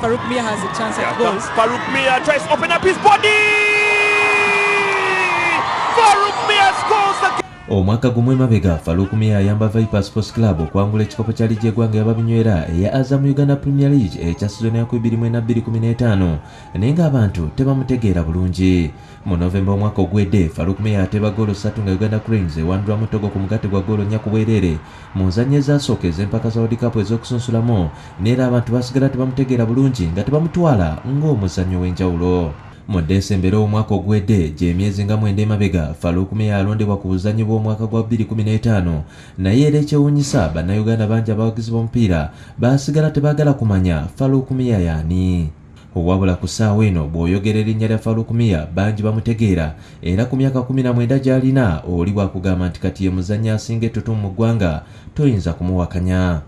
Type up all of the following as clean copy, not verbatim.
Farouk Mia has a chance at goals. Farouk Mia tries to open up his body. Farouk Mia scores the Omwaka gumwe mabega Farouk Mia ayamba Viper Sports Club okwangula ekikopo kya liigi y'eggwanga y'ababinywera eya Azam Uganda Premier League ekya sizoni ya 2024-2015 naye ng'abantu tebamutegeera bulungi. Mu Novemba omwaka ogwedde Farouk Mia ateba goolo 3 nga Uganda Cranes ewandula Mutogo ku mugatte gwa goolo 4 ku bwereere mu nzannya ezasooka ez'empaka za World Cup ez'okusunsulamu neera abantu basigala tebamutegeera bulungi nga tebamutwala ng'omuzannyo w'enjawulo. Mu Desembera omwaka ogwedde gy'emyezi nga 9 emabega Farouk Mia alondebwa ku buzannyi bw'omwaka gwa 2015 naye era ekyewuunyisa bannayuganda bangi abawagizi b'omupiira basigala tebaagala kumanya Farouk Mia y'ani. Wabula ku ssaawa eno bw'oyogera erinnya lya Farouk Mia bangi bamutegeera era ku myaka 19 gy'alina oli bwakugamba nti kati ye muzannyi asinga ettutumu mu ggwanga toyinza kumuwakanya.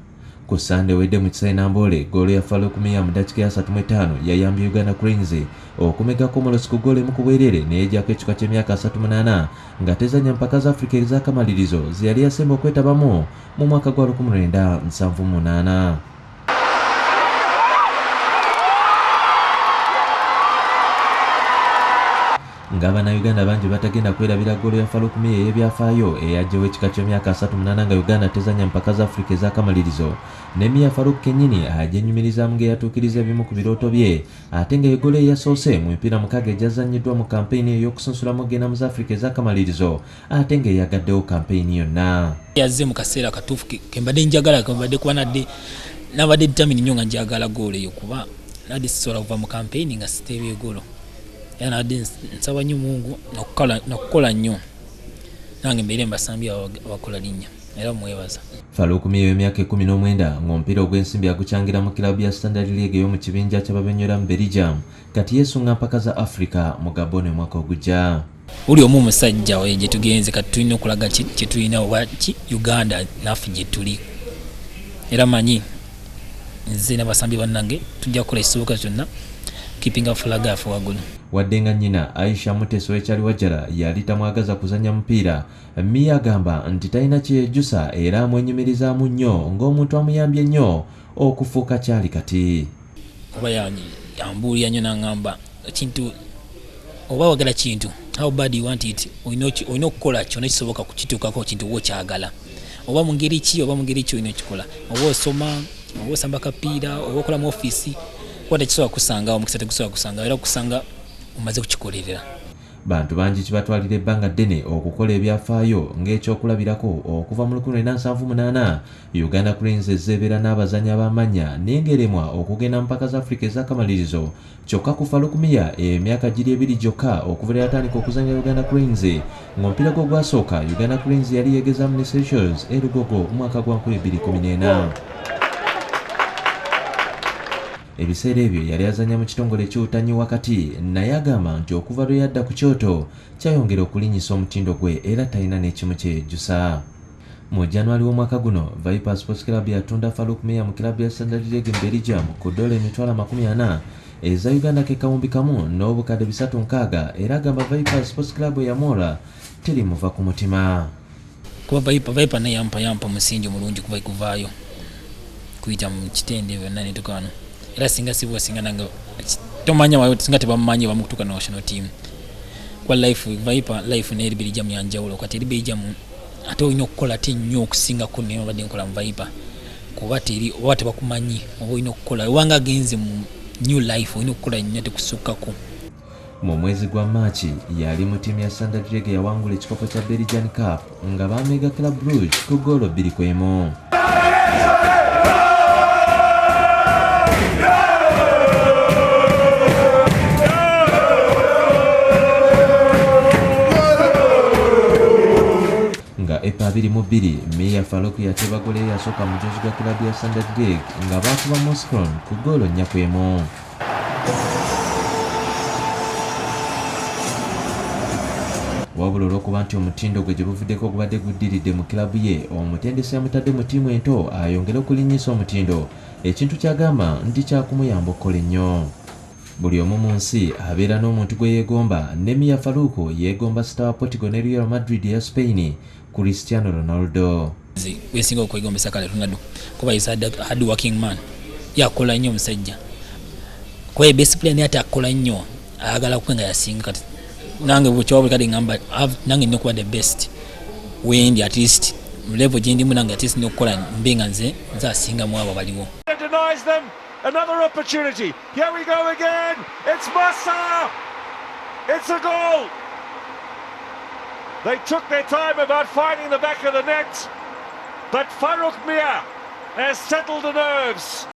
Ku Sande wedde mu Kisainambole goolo ya Farouk Mia mu ddakiika ya 35 yayambye Uganda Cranes okumegako Comoros ku goolo emu ku bwereere n'ejjako ekika ky'emyaka 38 nga tezannya mpaka za Afrika ez'akamalirizo ze yali yasemba okwetabamu mu mwaka gwa 1978. Ng'Abannayuganda bangi batagenda kwerabira goolo ya Farouk Mia ey'ebyafaayo eyajjawo ekika ky'emyaka 38 nga Uganda tezannya mpaka za Afrika ez'akamalirizo ne Mia Farouk kennyini agyenyumirizamu ng'eyatuukiriza ebimu ku birooto bye ate nga egoolo eyasoose mu mipiira 6 egyazannyiddwa mu kampeyini ey'okusunsulamu ogenda mu Afrika ez'akamalirizo ate ng'eyagaddewo kampeyini yonna. Yazze mu kaseera katuufu kembadde njagala kembadde kuba nabadde determine nnyo nga njagala goolo eyo kuba nadde sisobola kuva mu kampeyini nga siteebye goolo. Yana adi nsaba nnyo Mungu n'okukola nnyo nange mbeere mbasambye abakola linnya era mwebaza. Farouk Mia w'emyaka 19 ng'omupiira ogw'ensimbi agukyangira mu kilabu ya Standard League ey'omu kibinja ky'ababenywera mu Belgium kati yeesunga mpaka za Africa mu Gabon omwaka ogujja. Buli omu omusajja we gye tugenze kati tulina okulaga kye tulina oba Uganda naffe gye tuli era manyi nze n'abasambi bannange tujja kukola ekisoboka kyonna keeping up flag afu wagulu. Wadde nga nnyina Aisha Muteso ekyali Wajjala yali tamwagaza kuzannya mupiira, Mia agamba nti talina kyeyejjusa era amwenyumirizaamu nnyo ng'omuntu amuyambye nnyo okufuuka kyali kati. Oba yambuulira nnyo n'aŋŋamba kintu oba wagala kintu how bad you want it olina okukola kyonna kisoboka kukituukako kintu oba okyagala oba mu ngeri ki olina okikola oba osoma oba osamba kapiira oba okola mu ofiisi kwata kisobola kusanga omukisa tegusobola kusanga era kusanga umaze kukikolerera. Bantu bangi kibatwalira ebbanga ddene okukola ebyafaayo ng'ekyokulabirako okuva mu 1978 Uganda Cranes ezzeebeera n'abazannyi ab'amannya n'engeremwa okugenda mpaka za Afrika ez'akamalirizo kyokka ku Farouk Mia emyaka giri ebiri gyokka okuva lwe yatandika okuzannya Uganda Cranes ng'omupiira gwe gwasooka Uganda Cranes yali yeegezaamu ne Seychelles e Lugogo mu mwaka gwa 2014. Ebiseera ebyo yali azannya mu kitongole eky'obutanyi wakati naye agamba nti okuva lwe yadda ku kyoto kyayongera okulinnyisa omutindo gwe era talina n'ekimu kyeyejjusa. Mu January w'omwaka guno Viper Sports Club yatunda Farouk Mia mu kilabu ya Standard League mu Belgium ku $40 eza Uganda ke kawumbi kamu n'obukadde 360 era agamba Viper Sports Club eyamuola terimuva ku mutima. Kuba Viper naye yampa musingi omulungi kuba ikuvaayo kuyita mu kitende byonna ne tukano. Era singa sibuwa singa nanga tomanya wayo singa tebamanyi bamukutuka na national team kwa Viper life ne Belgium yanjawulo kati Belgium ate olina okukola ate nnyo okusinga ko ne badde nkola mu Viper kuba teri oba tebakumanyi oba olina okukola wanga genze mu new life olina okukola nnyo tekusukkako. Mu mwezi gwa Maachi yali mu ttiimu ya Standard League yawangula ekikopo kya Belgian Cup nga baamega Club Brugge ku goolo 2-1. Epa 2-2 Mia Farouk yateba goolo eyasooka mu mujozi gwa kilabu ya Standard League nga baakuba Moscow ku goolo 4-1. Wabula olw'okuba nti omutindo gwe gye buvuddeko gubadde guddiridde mu kilabu ye omutendesi yamutadde mu ttiimu ento ayongere okulinnyisa omutindo ekintu kyagamba nti kyakumuyamba okukola ennyo. Buli omu mu nsi abeera n'omuntu gwe yeegomba ne Mia Farouk yeegomba star wa Portugal ne Real Madrid ya Spain Cristiano Ronaldo. Wesinga okwegombesa kale Ronaldo kuba is a hard working man yakola nnyo omusajja Kwa best player ni ate akola nnyo ayagala kwenga yasinga kati nange buchobo kadi ngamba nange nyokuwa the best wendi at least level gyendi munange at least nyokukola mbenga nze asinga mu abo baliwo. Denies them another opportunity. Here we go again. It's Massa. It's a goal. They took their time about finding the back of the net, but Farouk Mia has settled the nerves.